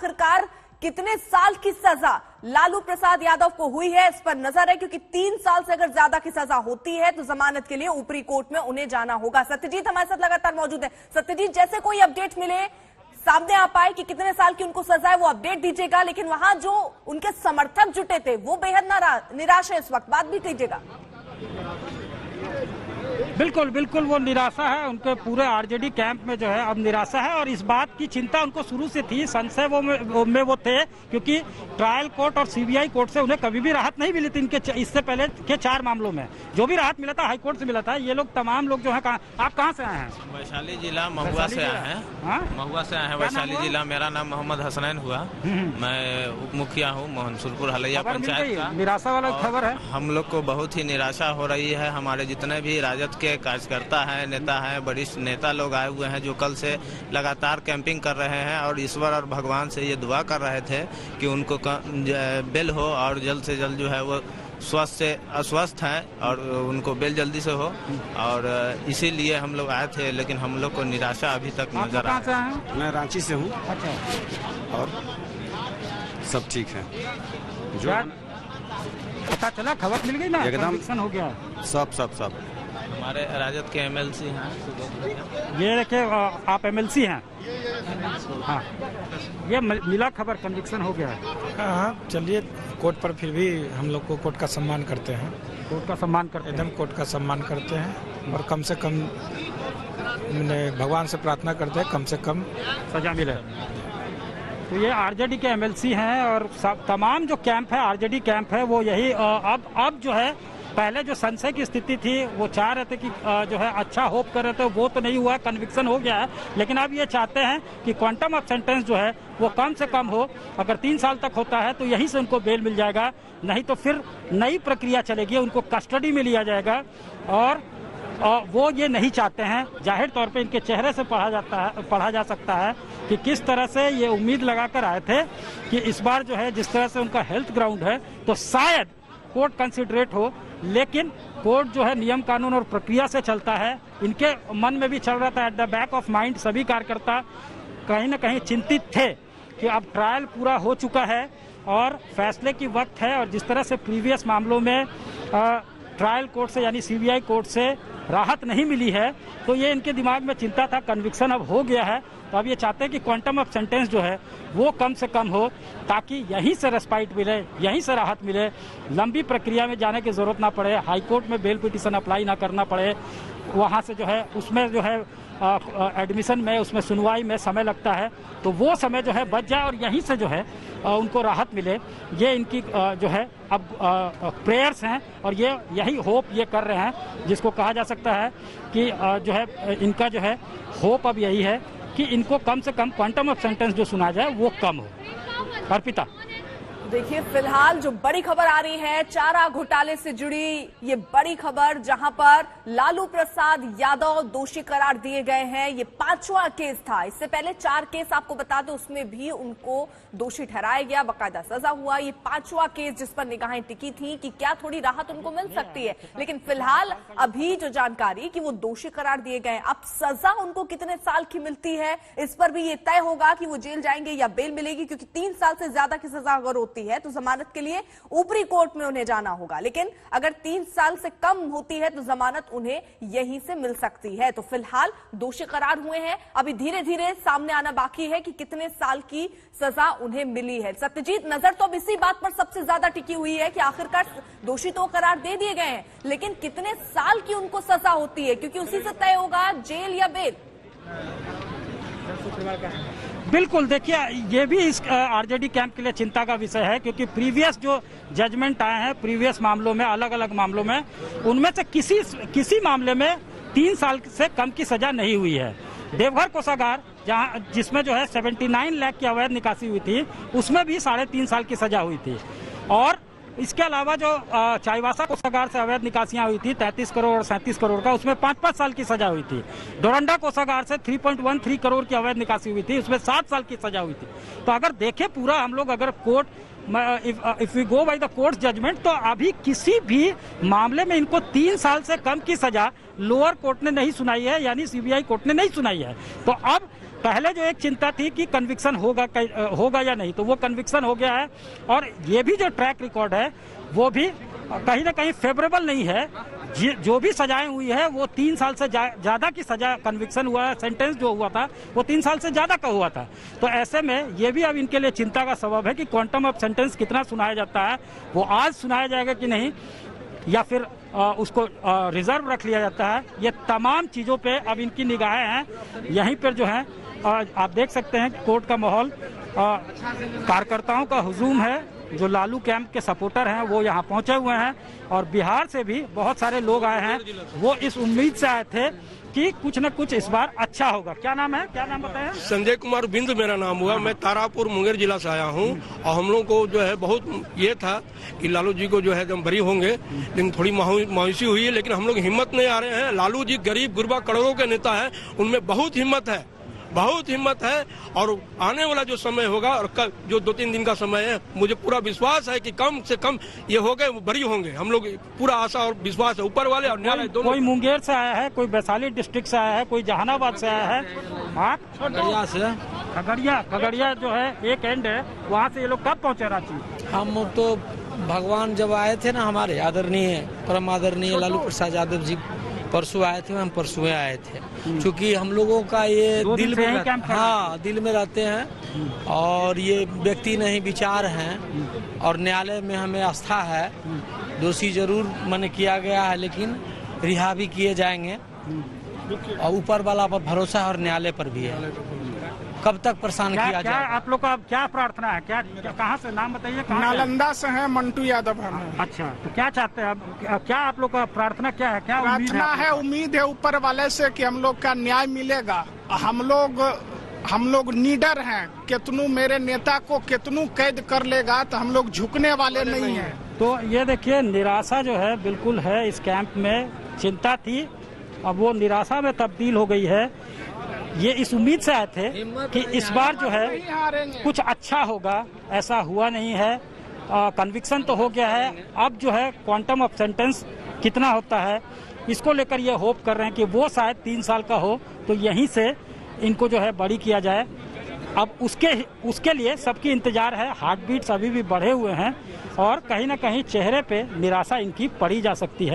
आखिरकार कितने साल की सजा लालू प्रसाद यादव को हुई है, इस पर नजर है, क्योंकि 3 साल से अगर ज्यादा की सजा होती है तो जमानत के लिए ऊपरी कोर्ट में उन्हें जाना होगा। सत्यजीत हमारे साथ लगातार मौजूद है। सत्यजीत, जैसे कोई अपडेट मिले, सामने आ पाए कि कितने साल की उनको सजा है, वो अपडेट दीजिएगा। लेकिन वहां जो उनके समर्थक जुटे थे वो बेहद निराश है इस वक्त, बात भी कीजिएगा। बिल्कुल बिल्कुल वो निराशा है, उनके पूरे आरजेडी कैंप में जो है अब निराशा है और इस बात की चिंता उनको शुरू से थी, संशय वो थे, क्योंकि ट्रायल कोर्ट और सीबीआई कोर्ट से उन्हें कभी भी राहत नहीं मिली थी। इनके इससे पहले के 4 मामलों में जो भी राहत मिला था हाई कोर्ट से मिला था। ये लोग तमाम लोग जो है, आप कहाँ से आए हैं? वैशाली जिला महुआ से आए हैं। महुआ से आए हैं, वैशाली जिला। मेरा नाम मोहम्मद हसनैन हुआ, मैं उप मुखिया हूँ मोहनसुरपुर हलैया पंचायत का। निराशा वाला खबर है, हम लोग को बहुत ही निराशा हो रही है। हमारे जितने भी राजद के कार्यकर्ता हैं, नेता हैं, वरिष्ठ नेता लोग आए हुए हैं जो कल से लगातार कैंपिंग कर रहे हैं और ईश्वर और भगवान से ये दुआ कर रहे थे कि उनको बेल हो और जल्द से जल्द जो है वो स्वस्थ से अस्वस्थ हैं और उनको बेल जल्दी से हो, और इसीलिए हम लोग आए थे। लेकिन हम लोग को निराशा अभी तक नजर आ रहा है। मैं रांची से हूँ। अच्छा, और सब ठीक है। जो पता चला, खबर मिल गई ना, एकदम हो गया सब हमारे राजद के एमएलसी हैं। ये देखिए, आप एमएलसी हैं? हाँ, ये मिला खबर, कन्विक्शन हो गया है। हाँ, चलिए कोर्ट पर फिर भी हम लोग को कोर्ट का सम्मान करते हैं। कोर्ट का सम्मान करते हैं, एकदम कोर्ट का सम्मान करते हैं और कम से कम भगवान से प्रार्थना करते हैं कम से कम सजा मिले। तो ये आरजेडी के एमएलसी हैं और तमाम जो कैंप है, आरजेडी कैंप है, वो यही अब जो है, पहले जो संशय की स्थिति थी वो चाह रहे थे कि जो है अच्छा होप कर रहे थे, वो तो नहीं हुआ, कन्विक्शन हो गया है। लेकिन अब ये चाहते हैं कि क्वांटम ऑफ सेंटेंस जो है वो कम से कम हो। अगर 3 साल तक होता है तो यहीं से उनको बेल मिल जाएगा, नहीं तो फिर नई प्रक्रिया चलेगी, उनको कस्टडी में लिया जाएगा। और वो ये नहीं चाहते हैं। जाहिर तौर पे इनके चेहरे से पढ़ा जा सकता है कि किस तरह से ये उम्मीद लगाकर आए थे कि इस बार जो है, जिस तरह से उनका हेल्थ ग्राउंड है, तो शायद कोर्ट कंसिडरेट हो। लेकिन कोर्ट जो है नियम कानून और प्रक्रिया से चलता है। इनके मन में भी चल रहा था, at the back of mind सभी कार्यकर्ता कहीं न कहीं चिंतित थे कि अब ट्रायल पूरा हो चुका है और फैसले की वक्त है। और जिस तरह से प्रीवियस मामलों में ट्रायल कोर्ट से यानी सीबीआई कोर्ट से राहत नहीं मिली है, तो ये इनके दिमाग में चिंता था। कन्विक्शन अब हो गया है, तो अब ये चाहते हैं कि क्वांटम ऑफ सेंटेंस जो है वो कम से कम हो, ताकि यहीं से रेस्पाइट मिले, यहीं से राहत मिले, लंबी प्रक्रिया में जाने की जरूरत ना पड़े, हाई कोर्ट में बेल पिटीशन अप्लाई ना करना पड़े। वहाँ से जो है उसमें जो है एडमिशन में, उसमें सुनवाई में समय लगता है, तो वो समय जो है बच जाए और यहीं से जो है उनको राहत मिले। ये इनकी जो है अब प्रेयर्स हैं और ये यही होप ये कर रहे हैं, जिसको कहा जा सकता है कि जो है इनका जो है होप अब यही है कि इनको कम से कम क्वांटम ऑफ सेंटेंस जो सुना जाए वो कम हो। अर्पिता, देखिए, फिलहाल जो बड़ी खबर आ रही है चारा घोटाले से जुड़ी, ये बड़ी खबर जहां पर लालू प्रसाद यादव दोषी करार दिए गए हैं। ये 5वां केस था। इससे पहले 4 केस आपको बता दो, उसमें भी उनको दोषी ठहराया गया, बाकायदा सजा हुआ। ये 5वां केस जिस पर निगाहें टिकी थी कि क्या थोड़ी राहत उनको मिल सकती है। लेकिन फिलहाल अभी जो जानकारी कि वो दोषी करार दिए गए, अब सजा उनको कितने साल की मिलती है इस पर भी ये तय होगा कि वो जेल जाएंगे या बेल मिलेगी, क्योंकि 3 साल से ज्यादा की सजा अगर होती है तो जमानत के लिए ऊपरी कोर्ट में उन्हें जाना होगा। लेकिन अगर 3 साल से कम होती है तो जमानत उन्हें यहीं से मिल सकती है। तो फिलहाल दोषी करार हुए हैं, अभी धीरे धीरे सामने आना बाकी है कि कितने साल की सजा उन्हें मिली है। सत्यजीत, नजर तो अब इसी बात पर सबसे ज्यादा टिकी हुई है कि आखिरकार दोषी तो करार दे दिए गए हैं, लेकिन कितने साल की उनको सजा होती है, क्योंकि उसी से तय होगा जेल या बेल। बिल्कुल, देखिए ये भी इस आरजेडी कैंप के लिए चिंता का विषय है, क्योंकि प्रीवियस जो जजमेंट आए हैं प्रीवियस मामलों में, अलग अलग मामलों में, उनमें से किसी मामले में 3 साल से कम की सजा नहीं हुई है। देवघर कोषागार जिसमें जो है 79 लाख की अवैध निकासी हुई थी, उसमें भी 3.5 साल की सजा हुई थी। और इसके अलावा जो चाईबासा कोषागार से अवैध निकासियां हुई थी 33 करोड़ और 37 करोड़ का, उसमें 5-5 साल की सजा हुई थी। डोरंडा कोषागार से 3.13 करोड़ की अवैध निकासी हुई थी, उसमें 7 साल की सजा हुई थी। तो अगर देखें पूरा हम लोग, अगर court if we go by the court judgment, तो अभी किसी भी मामले में इनको 3 साल से कम की सजा लोअर कोर्ट ने नहीं सुनाई है, यानी सीबीआई कोर्ट ने नहीं सुनाई है। तो अब पहले जो एक चिंता थी कि कन्विक्शन होगा या नहीं, तो वो कन्विक्शन हो गया है। और ये भी जो ट्रैक रिकॉर्ड है वो भी कहीं ना कहीं फेवरेबल नहीं है। जो भी सजाएं हुई है वो 3 साल से ज्यादा की सजा कन्विक्शन हुआ है, सेंटेंस जो हुआ था वो 3 साल से ज्यादा का हुआ था। तो ऐसे में ये भी अब इनके लिए चिंता का सबब है कि क्वांटम ऑफ सेंटेंस कितना सुनाया जाता है, वो आज सुनाया जाएगा कि नहीं, या फिर उसको रिजर्व रख लिया जाता है। ये तमाम चीजों पे अब इनकी निगाहें हैं। यहीं पर जो है आप देख सकते हैं कोर्ट का माहौल, कार्यकर्ताओं का हुजूम है। जो लालू कैंप के सपोर्टर हैं वो यहाँ पहुंचे हुए हैं और बिहार से भी बहुत सारे लोग आए हैं। वो इस उम्मीद से आए थे कि कुछ न कुछ इस बार अच्छा होगा। क्या नाम है, क्या नाम बताया? संजय कुमार बिंद मेरा नाम हुआ। मैं तारापुर मुंगेर जिला से आया हूँ और हम लोग को जो है बहुत ये था कि लालू जी को जो है एकदम बरी होंगे, लेकिन थोड़ी मायूसी हुई है। लेकिन हम लोग हिम्मत नहीं आ रहे हैं। लालू जी गरीब गुरबा करोड़ों के नेता है, उनमें बहुत हिम्मत है, बहुत हिम्मत है। और आने वाला जो समय होगा और कल जो 2-3 दिन का समय है, मुझे पूरा विश्वास है कि कम से कम ये हो गए बरी होंगे। हम लोग पूरा आशा और विश्वास है ऊपर वाले और न्यायालय दोनों। कोई मुंगेर से आया है, कोई वैशाली डिस्ट्रिक्ट से आया है, कोई जहानाबाद से आया है, आप खगड़िया से। खगड़िया जो है एक एंड है, वहाँ से ये लोग कब पहुँचे रांची? हम तो भगवान जब आए थे ना, हमारे आदरणीय परम आदरणीय लालू प्रसाद यादव जी परसों आए थे, हम परसों आए थे। क्योंकि हम लोगों का ये दिल में, हाँ दिल में रहते हैं और ये व्यक्ति नहीं विचार हैं और न्यायालय में हमें आस्था है। दोषी जरूर मन किया गया है लेकिन रिहा भी किए जाएंगे और ऊपर वाला पर भरोसा है और न्यायालय पर भी है। कब तक परेशान किया क्या आप लोग का क्या प्रार्थना है? क्या कहाँ से, नाम बताइए? नालंदा से है, मंटू यादव है। अच्छा, तो क्या चाहते हैं आप? क्या आप लोग का प्रार्थना क्या है? क्या प्रार्थना है? उम्मीद है ऊपर वाले से कि हम लोग का न्याय मिलेगा। हम लोग नीडर हैं। कितनू मेरे नेता को कितनू कैद कर लेगा तो हम लोग झुकने वाले नहीं हैं। तो ये देखिए, निराशा जो है बिल्कुल है इस कैंप में। चिंता थी, अब वो निराशा में तब्दील हो गई है। ये इस उम्मीद से आए थे कि इस बार जो है कुछ अच्छा होगा, ऐसा हुआ नहीं है। कन्विक्शन तो हो गया है, अब जो है क्वांटम ऑफ सेंटेंस कितना होता है इसको लेकर ये होप कर रहे हैं कि वो शायद 3 साल का हो, तो यहीं से इनको जो है बरी किया जाए। अब उसके लिए सबकी इंतजार है। हार्ट बीट्स अभी भी बढ़े हुए हैं और कहीं ना कहीं चेहरे पे निराशा इनकी पड़ी जा सकती है।